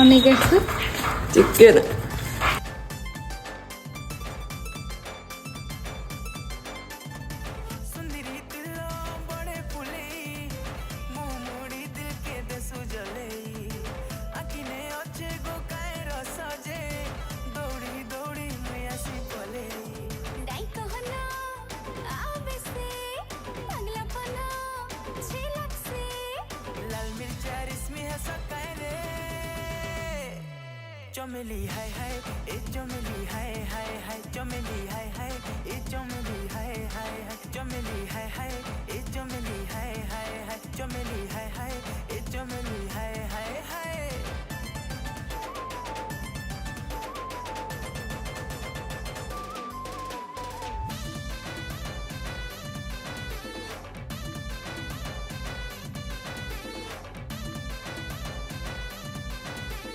অনেক আছে চিকেন चमेली हाय हाय ए चमेली हाय हाय हाय चमेली हाय हाय ए चमेली हाय हाय हाय चमेली हाय हाय ए चमेली हाय हाय हाय चमेली हाय हाय ए चमेली हाय हाय